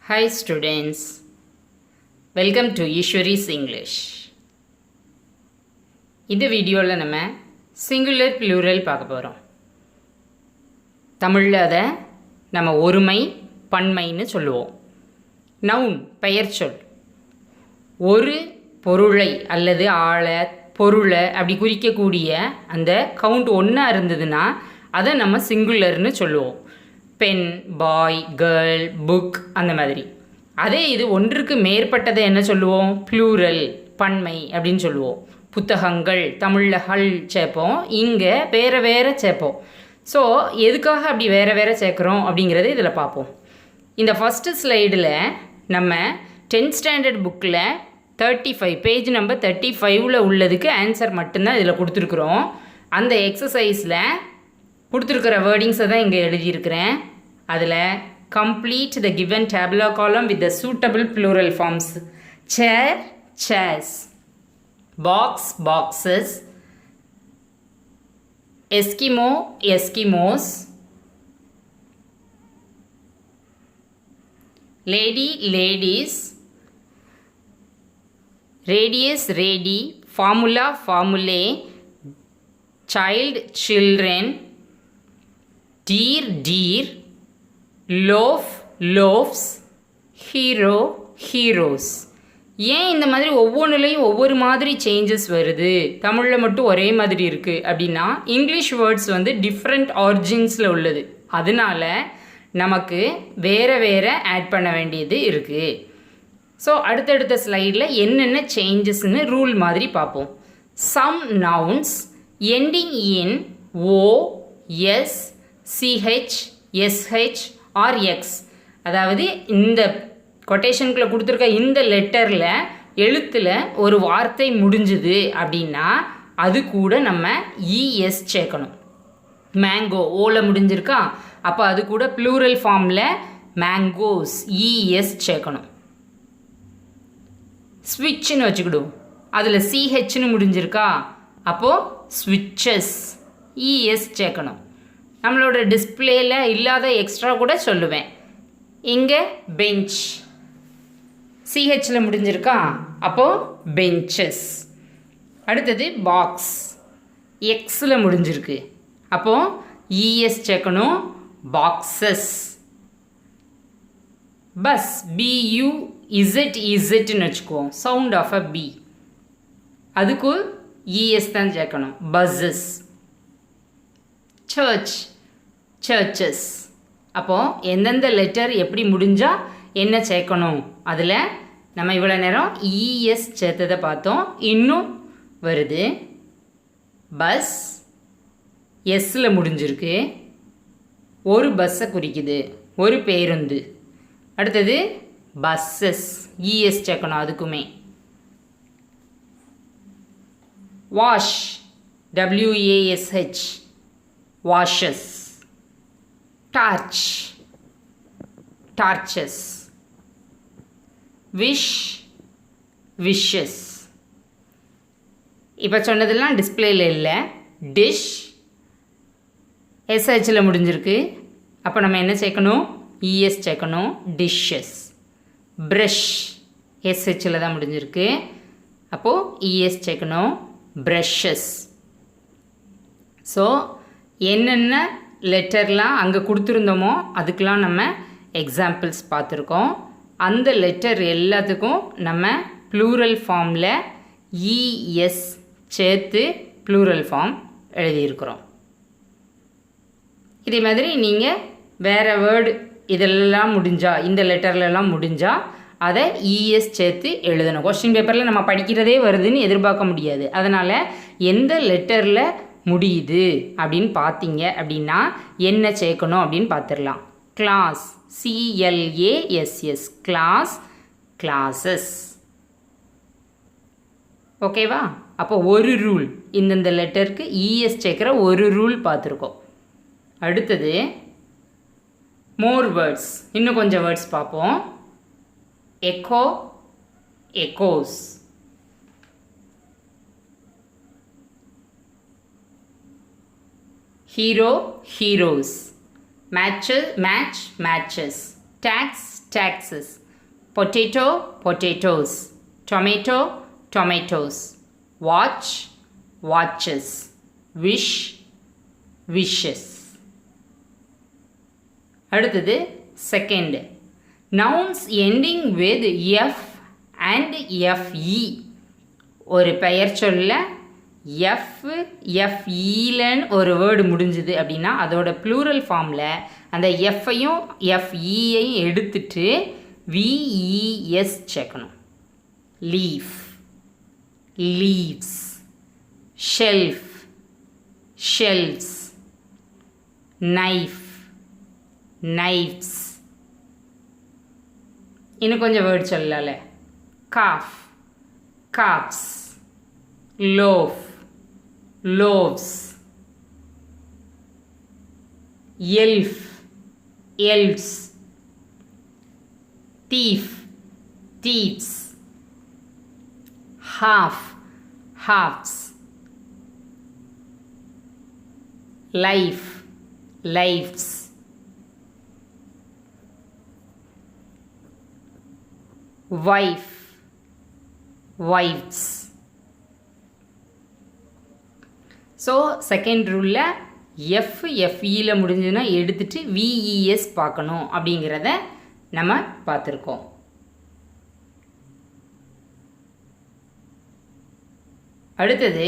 Hi students, welcome to Ishwari's English. இந்த வீடியோவில் நம்ம சிங்குலர் ப்ளூரல் பார்க்க போகிறோம். தமிழில் அதை நம்ம ஒருமை பன்மைன்னு சொல்லுவோம். நவுன் பெயர்ச்சொல் ஒரு பொருளை அல்லது ஆளை பொருளை அப்படி குறிக்கக்கூடிய அந்த கவுண்ட் ஒன்றா இருந்ததுன்னா அதை நம்ம சிங்குலர்னு சொல்லுவோம். பென், பாய், கேர்ள், புக் அந்த மாதிரி. அதே இது ஒன்றுக்கு மேற்பட்டதை என்ன சொல்லுவோம்? ப்ளூரல் பன்மை அப்படின்னு சொல்லுவோம். புத்தகங்கள் தமிழில் ஹல் சேர்ப்போம், இங்கே வேறு வேறு சேர்ப்போம். ஸோ எதுக்காக அப்படி வேறு வேறு சேர்க்குறோம் அப்படிங்கிறத இதில் பார்ப்போம். இந்த ஃபஸ்ட்டு ஸ்லைடில் நம்ம 10th ஸ்டாண்டர்ட் புக்கில் 35 பேஜ் நம்பர் 35 உள்ளதுக்கு ஆன்சர் மட்டும்தான் இதில் கொடுத்துருக்குறோம். அந்த எக்ஸசைஸில் கொடுத்துருக்கிற வேர்டிங்ஸை தான் இங்கே எழுதியிருக்கிறேன். அதில் complete the given tabular column with the suitable plural forms. Chair, chairs. Box, boxes. Eskimo, Eskimos. Lady, ladies. Radius, radii. Formula, formulae. Child, children. Deer, deer. Loaf, loafs. Hero, heroes. ஏன் இந்த மாதிரி ஒவ்வொன்றுலேயும் ஒவ்வொரு மாதிரி சேஞ்சஸ் வருது, தமிழில் மட்டும் ஒரே மாதிரி இருக்குது அப்படின்னா இங்கிலீஷ் வேர்ட்ஸ் வந்து டிஃப்ரெண்ட் ஆரிஜின்ஸில் உள்ளது. அதனால நமக்கு வேறு வேறு ஆட் பண்ண வேண்டியது இருக்குது. ஸோ அடுத்தடுத்த ஸ்லைடில் என்னென்ன சேஞ்சஸ்ன்னு ரூல் மாதிரி பார்ப்போம். Some nouns ending in O, S, CH, SH or X. அதாவது இந்த கொட்டேஷனுக்குள்ளே கொடுத்துருக்க இந்த லெட்டரில் எழுத்தில் ஒரு வார்த்தை முடிஞ்சுது அப்படின்னா அது கூட நம்ம இஎஸ் சேர்க்கணும். மேங்கோ ஓவில் முடிஞ்சிருக்கா, அப்போ அது கூட ப்ளூரல் ஃபார்மில் மேங்கோஸ் இஎஸ் சேர்க்கணும். ஸ்விட்ச்னு வச்சுக்கிடுவோம், அதில் சிஹெச்னு முடிஞ்சிருக்கா, அப்போது ஸ்விட்சஸ் இஎஸ் சேர்க்கணும். நம்மளோட டிஸ்பிளேயில் இல்லாத எக்ஸ்ட்ரா கூட சொல்லுவேன். இங்கே பெஞ்ச் சிஹெச்சில் முடிஞ்சிருக்கா, அப்போது பெஞ்சஸ். அடுத்தது பாக்ஸ் எக்ஸில் முடிஞ்சிருக்கு, அப்போது இஎஸ் சேர்க்கணும், பாக்ஸஸ். பஸ் பியூ இசட் இசட்னு வச்சுக்குவோம், சவுண்ட் ஆஃப் அ பி, அதுக்கு இஎஸ் தான் சேர்க்கணும், பஸ்ஸஸ். Search, churches. அப்போது எந்தெந்த லெட்டர் எப்படி முடிஞ்சால் என்ன சேர்க்கணும், அதில் நம்ம இவ்வளோ நேரம் இஎஸ் சேர்த்ததை பார்த்தோம். இன்னும் வருது. பஸ் எஸ்ஸில் முடிஞ்சிருக்கு, ஒரு பஸ்ஸை குறிக்குது, ஒரு பேருந்து. அடுத்தது பஸ்ஸஸ் இஎஸ் சேர்க்கணும் அதுக்குமே. Wash W A S H washes. Torch torches. Wish wishes. இப்போ சொன்னதெல்லாம் டிஸ்பிளேயில் இல்லை. டிஷ் எஸ்ஹெச்சில் முடிஞ்சிருக்கு, அப்போ நம்ம என்ன சேர்க்கணும்? இஎஸ் சேர்க்கணும், டிஷ்ஷஸ். ப்ரஷ் எஸ்ஹெச்சில் தான் முடிஞ்சிருக்கு, அப்போது இஎஸ் சேர்க்கணும், ப்ரஷஸ். ஸோ என்னென்ன லெட்டர்லாம் அங்கே கொடுத்துருந்தோமோ அதுக்கெலாம் நம்ம எக்ஸாம்பிள்ஸ் பார்த்துருக்கோம். அந்த லெட்டர் எல்லாத்துக்கும் நம்ம ப்ளூரல் ஃபார்மில் இஎஸ் சேர்த்து ப்ளூரல் ஃபார்ம் எழுதியிருக்கிறோம். இதே மாதிரி நீங்கள் வேறு வேர்டு இதெல்லாம் முடிஞ்சால், இந்த லெட்டர்லலாம் முடிஞ்சால் அதை இஎஸ் சேர்த்து எழுதணும். கொஸ்டின் பேப்பரில் நம்ம படிக்கிறதே வருதுன்னு எதிர்பார்க்க முடியாது. அதனால் எந்த லெட்டரில் முடியுது அப்படின்னு பார்த்தீங்க அப்படின்னா என்ன சேர்க்கணும் அப்படின்னு பார்த்துடலாம். Class C L A S S, class, classes. ஓகேவா? அப்போ ஒரு ரூல், இந்தந்த லெட்டருக்கு இஎஸ் சேர்க்குற ஒரு ரூல் பார்த்துருக்கோம். அடுத்தது மோர் வேர்ட்ஸ், இன்னும் கொஞ்சம் வேர்ட்ஸ் பார்ப்போம். Echo, Eggoz. Hero, heroes. matches, match, matches. tax, taxes. Potato, potatoes. Tomato, tomatoes. Watch, watches. Wish, wishes. அடுத்தது second. nouns ending with f and fe. ஒரு பெயர் சொல்ல எஃப்இலன்னு ஒரு வேர்டு முடிஞ்சுது அப்படின்னா அதோட ப்ளூரல் ஃபார்மில் அந்த எஃப்ஐயும் எஃப்இயையும் எடுத்துட்டு விஇஎஸ் சேர்க்கணும். Leaf, leaves. Shelf, shelfs. Knife, knifes. இன்னும் கொஞ்சம் வேர்டு சொல்லல. Calf, calfs. loaf, loaves. elf, elves. thief, thieves. half, halves. life, lives. wife, wives. So second ரூலில் எஃப்இயில் முடிஞ்சதுன்னா எடுத்துகிட்டு விஇஎஸ் பார்க்கணும் அப்படிங்கிறத நம்ம பார்த்துருக்கோம். அடுத்தது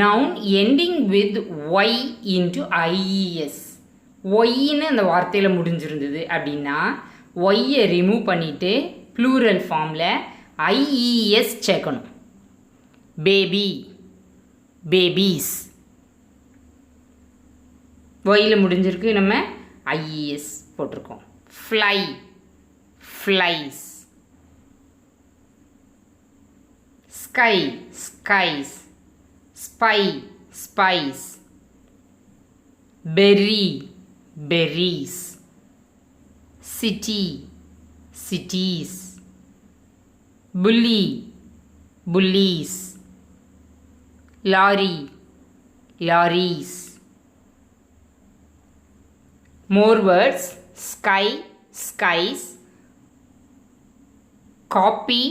noun ending with Y into IES. ஒய்ன்னு அந்த வார்த்தையில் முடிஞ்சிருந்தது அப்படின்னா ஒய்யை ரிமூவ் பண்ணிவிட்டு ப்ளூரல் ஃபார்மில் ஐஇஎஸ் சேர்க்கணும். Baby, babies. ஒயில் முடிஞ்சிருக்கு, நம்ம ஐஇஎஸ் போட்டிருக்கோம். Fly, flies. Sky, skies. Spy, spies. Berry, berries. City, cities. Bully, bullies. lorry, lorries. More words: sky, skies. Copy,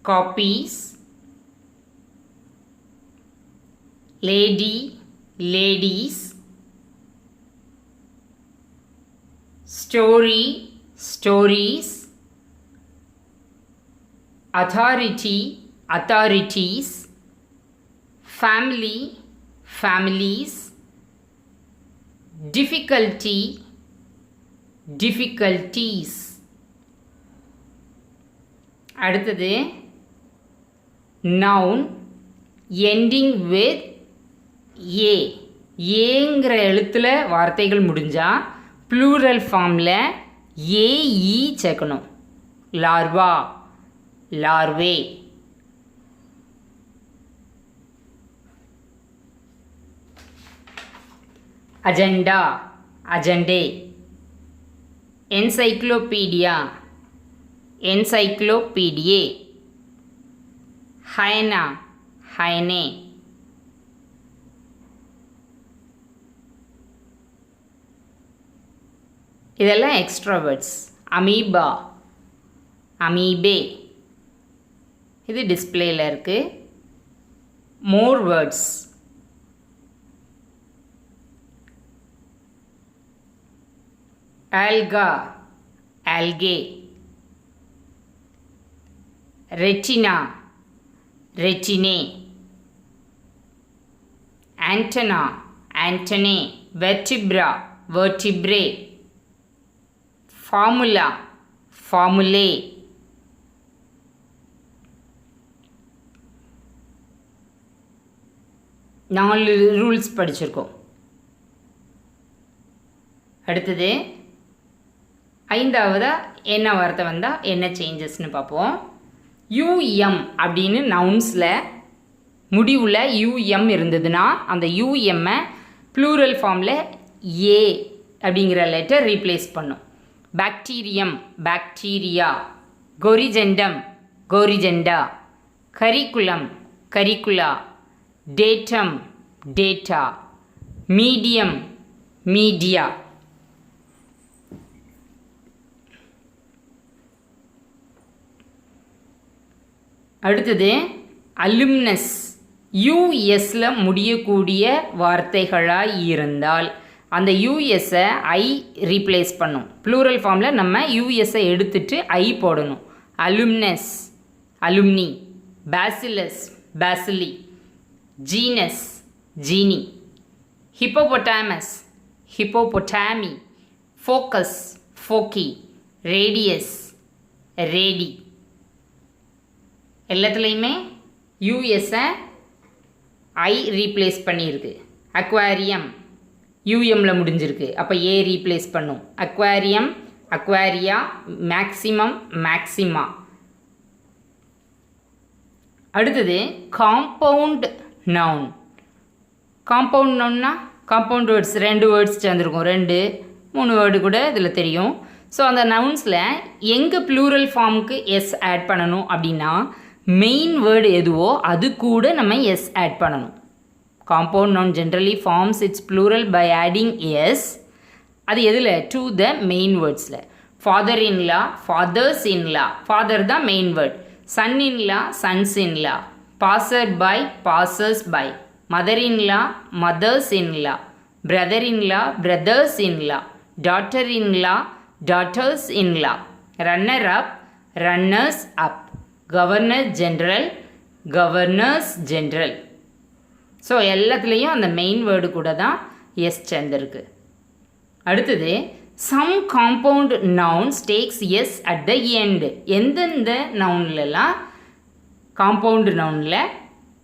copies. Lady, ladies. Story, stories. Authority, authorities. Family, families. Difficulty, difficulties. அடுத்தது noun ending with a. ஏங்கிற எழுத்தில் வார்த்தைகள் முடிஞ்சால் plural ஃபார்மில் AE சேர்க்கணும். Larva, larvae. agenda, agendae. encyclopedia, encyclopediae. hyena, hyenae. இதெல்லாம் extra words. Amoeba, amoebae. இது டிஸ்பிளேயில் இருக்குது. More words. Alga, algae. Retina, retinae. Antenna, antennae. Vertebra, vertebrae. Formula, formulae. நாலு ரூல்ஸ் படிச்சிருக்கோம். அடுத்தது ஐந்தாவதாக என்ன வார்த்தை வந்தால் என்ன சேஞ்சஸ்ன்னு பார்ப்போம். யூஎம் அப்படின்னு நவுன்ஸில் முடிவில் யூஎம் இருந்ததுன்னா அந்த யூஎம்மை ப்ளூரல் ஃபார்மில் ஏ அப்படிங்கிற லெட்டர் ரீப்ளேஸ் பண்ணும். Bacterium, bacteria. Corrigendum, corrigenda. Curriculum, curricula. Datum, data. Medium, media. அடுத்தது அலுமினஸ், யூஎஸ்ல முடியக்கூடிய வார்த்தைகளாக இருந்தால் அந்த யூஎஸ்ஸை ஐ ரீப்ளேஸ் பண்ணும். ப்ளூரல் ஃபார்மில் நம்ம யூஎஸ்ஸை எடுத்துட்டு ஐ போடணும். Alumnus, alumni. Bacillus, bacilli. Genus, genii. Hippopotamus, hippopotami. Focus, foci. Radius, radii. எல்லாத்துலேயுமே யூஎஸ்ஸை ஐ ரீப்ளேஸ் பண்ணியிருக்கு. அக்வாரியம் யூஎம்மில் முடிஞ்சிருக்கு, அப்போ ஏ ரீப்ளேஸ் பண்ணும். Aquarium, aquaria. Maximum, maxima. அடுத்தது காம்பவுண்ட் நவுன். காம்பவுண்ட் நவுன்னா காம்பவுண்ட் வேர்ட்ஸ், 2 வேர்ட்ஸ் சேர்ந்துருக்கும், 2 3 வேர்டு கூட இதில் தெரியும். ஸோ அந்த நவுன்ஸில் எங்கே ப்ளூரல் ஃபார்முக்கு எஸ் ஆட் பண்ணணும் அப்படின்னா மெயின் வேர்டு எதுவோ அது கூட நம்ம எஸ் ஆட் பண்ணணும். Compound noun generally forms its plural by adding s. அது எதில்? to the main wordsல. father-in-law, fathers-in-law. father தான் main word. son-in-law, sons-in-law. passer-by, passers-by. mother-in-law, mothers-in-law. brother-in-law, brothers-in-law. daughter-in-law, daughters-in-law. runner-up, runners-up. governor-general, governors-general. So எல்லாத்துலேயும் அந்த main word கூட தான் S சேர்ந்துருக்கு. அடுத்தது some compound nouns takes S at the end. எந்தெந்த நவுன்லலாம் compound நவுனில்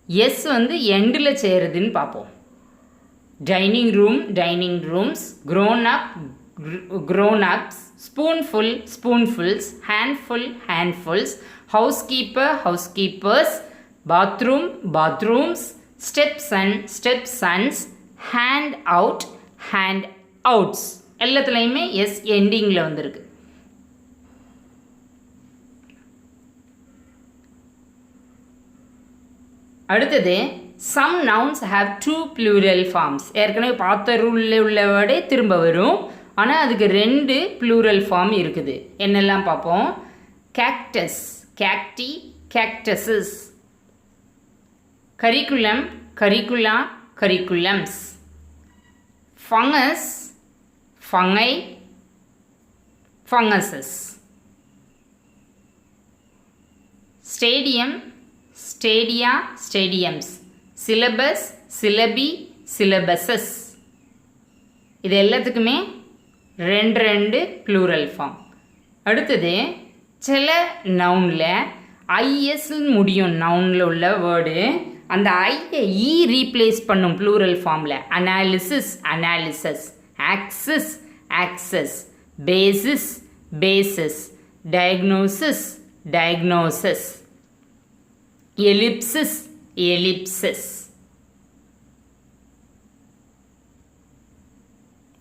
எஸ் வந்து எண்டில் சேருதுன்னு பார்ப்போம். Dining room, dining rooms. Grown up, grown ups. Spoonful, spoonfuls. Handful, handfuls. Housekeeper, housekeepers. Bathroom, bathrooms. stepson, stepsons. hand out, hand outs. எல்லாத்துலேயுமே S எண்டிங்கில் வந்திருக்கு. அடுத்தது some nouns have 2 plural forms. ஏற்கனவே பார்த்த ரூலில் உள்ள வேர்டே திரும்ப வரும், ஆனால் அதுக்கு 2 plural form இருக்குது. என்னெல்லாம் பார்ப்போம். cactus, cacti, cactuses. curriculum, curricula, curriculums. fungus, fungi, funguses. stadium, stadia, stadiums. syllabus, syllabi, syllabuses. இது எல்லாத்துக்குமே 2 plural form. அடுத்தது சில நவுனில் ஐஎஸ்ன்னு முடியும். நவுனில் உள்ள வேர்டு அந்த ஐயை இ ரீப்ளேஸ் பண்ணும் ப்ளூரல் ஃபார்மில். Analysis, analyses. Axis, axes. Basis, bases. Diagnosis, diagnoses. Ellipsis, ellipses.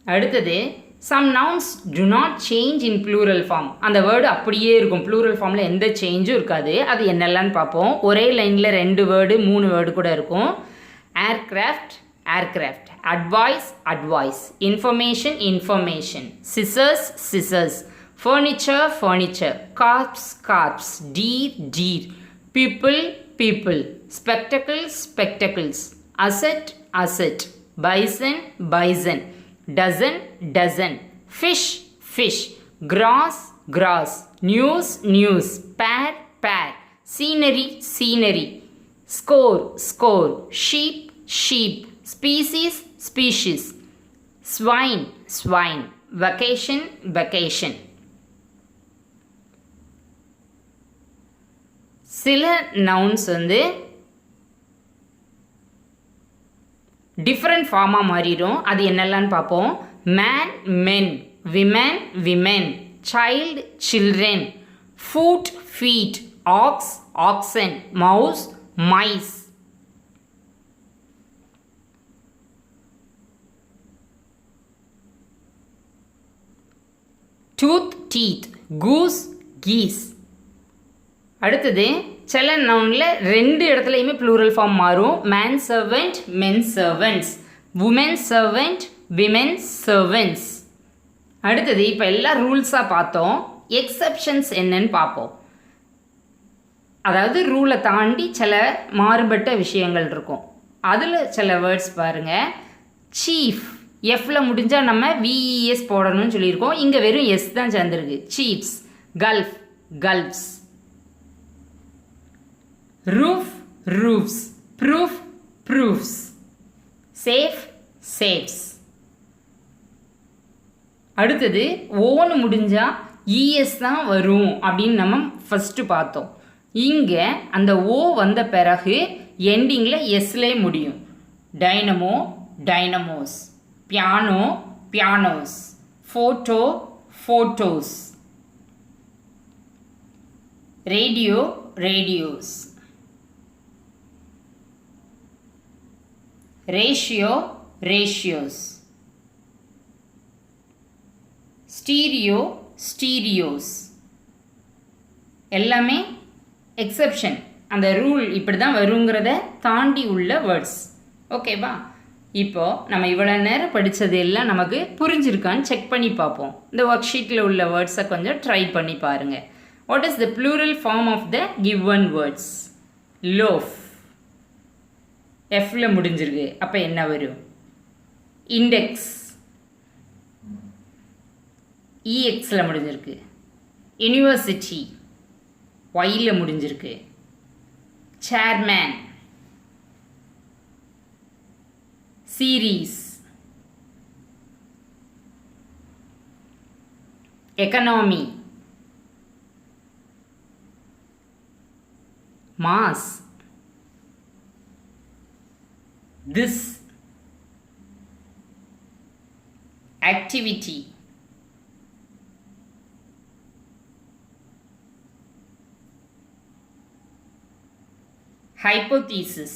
அடுத்தது some nouns do not change in plural form. அந்த வேர்டு அப்படியே இருக்கும், ப்ளூரல் ஃபார்மில் எந்த சேஞ்சும் இருக்காது. அது என்னெல்லான்னு பார்ப்போம். ஒரே லைனில் 2 வேர்டு 3 வேர்டு கூட இருக்கும். Aircraft, aircraft. Advice, advice. Information, information. Scissors, scissors. Furniture, furniture. Corps, corps. Deer, deer. People, people. Spectacle, spectacles. Asset, asset. Bison, bison. dozen, dozen. fish, fish. grass, grass. news, news. pair, pair. scenery, scenery. score, score. sheep, sheep. species, species. swine, swine. vacation, vacation. சில nouns வந்து different ஃபார்மாக மாறிடும். அது என்னெல்லான்னு பார்ப்போம். Man, men. Woman, women. Child, children. Foot, feet. Ox, oxen. Mouse, mice. Tooth, teeth. Goose, geese. அடுத்தது சில நவுனில் 2 இடத்துலையுமே ப்ளூரல் ஃபார்ம் மாறும். Man servant, men servants. Woman servant, women servants. அடுத்தது இப்போ எல்லா ரூல்ஸாக பார்த்தோம். எக்ஸப்ஷன்ஸ் என்னன்னு பார்ப்போம். அதாவது ரூலை தாண்டி சில மாறுபட்ட விஷயங்கள் இருக்கும். அதில் சில வேர்ட்ஸ் பாருங்கள். சீஃப், எஃப்பில் முடிஞ்சால் நம்ம விஇஎஸ் போடணும்னு சொல்லியிருக்கோம். இங்கே வெறும் எஸ் தான் சேர்ந்துருக்கு. Chiefs. Gulf, gulfs. Roof, roofs. Proof, proofs. Safe, safes. அடுத்தது ஓன்னு முடிஞ்சால் இஎஸ் தான் வரும் அப்படின்னு நம்ம ஃபஸ்ட்டு பார்த்தோம். இங்கே அந்த ஓ வந்த பிறகு எண்டிங்கில் எஸ்லே முடியும். Dynamo, dynamos. Piano, pianos. Photo, photos. Radio, radios. Ratio, ratios. Stereo, stereos. எல்லாமே எக்ஸப்ஷன், அந்த ரூல் இப்படி தான் வருங்கிறத தாண்டி உள்ள வேர்ட்ஸ். ஓகேவா? இப்போது நம்ம இவ்வளோ நேரம் படித்தது எல்லாம் நமக்கு புரிஞ்சிருக்கான்னு செக் பண்ணி பார்ப்போம். இந்த ஒர்க் ஷீட்டில் உள்ள வேர்ட்ஸை கொஞ்சம் ட்ரை பண்ணி பாருங்கள். What is the plural form of the given words? Loaf. எஃப்ல முடிஞ்சிருக்கு. அப்போ என்ன வரும்? இண்டெக்ஸ். இஎக்ஸில் முடிஞ்சிருக்கு. யூனிவர்சிட்டி ஒயில் முடிஞ்சிருக்கு. Chairman. Series. Economy. Mass. Thesis. Activity. hypothesis.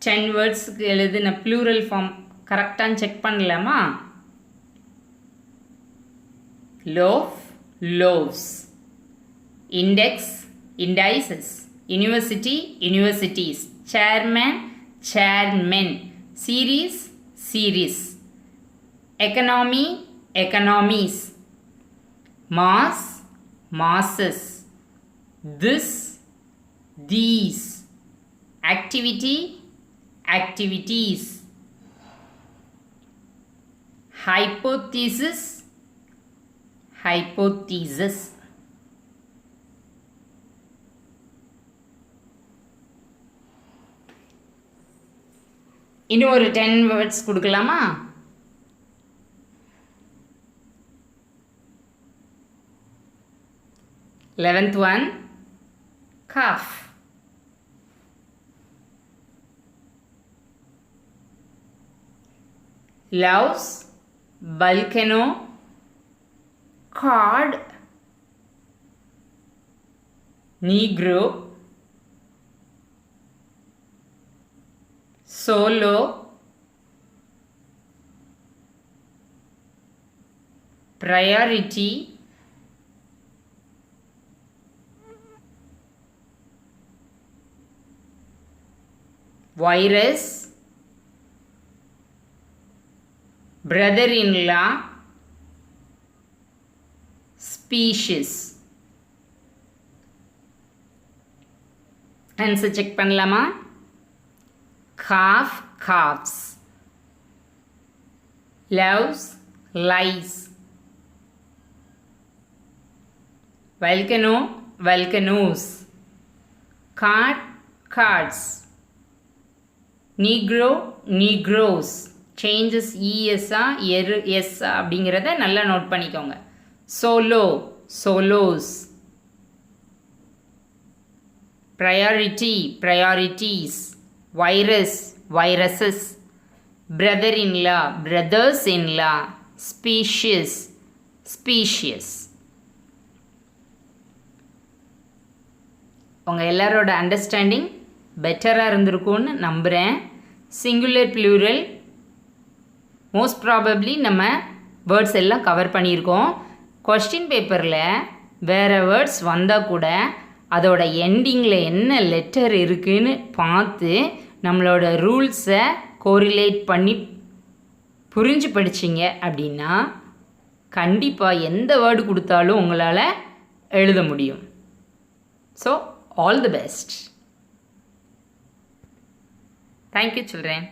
Ten words எழுதுன plural form கரெக்டான்னு செக் பண்ணலாமா? loaf, loaves. index, indices. university, universities. chairman, chairmen. series, series. economy, economies. mass, masses. This, these. Activity, activities. Hypothesis, hypothesis. இன்னும் ஒரு 10 words கொடுக்கலாமா? 11th one, calf. Loves, volcano, card, negro, solo, priority, virus, brother-in-law, species. Answer check பண்ணலாமா? calf, calves. loves, lies. volcano, volcanoes. card, cards. negro, negroes. changes es s அப்படிங்கிறத நல்லா note பண்ணிக்கோங்க. solo, solos. priority, priorities. virus, viruses. brother-in-law, brothers-in-law. species, species. உங்கள் எல்லாரோட understanding பெட்டராக இருந்திருக்கும்னு நம்புகிறேன். Singular plural most probably நம்ம வேர்ட்ஸ் எல்லாம் கவர் பண்ணியிருக்கோம். கொஸ்டின் பேப்பரில் வேறு வேர்ட்ஸ் வந்தால் கூட அதோட எண்டிங்கில் என்ன லெட்டர் இருக்குதுன்னு பார்த்து நம்மளோட ரூல்ஸை கோரிலேட் பண்ணி புரிஞ்சு படிச்சிங்க அப்படின்னா கண்டிப்பாக எந்த வேர்டு கொடுத்தாலும் உங்களால் எழுத முடியும். So all the best. Thank you children.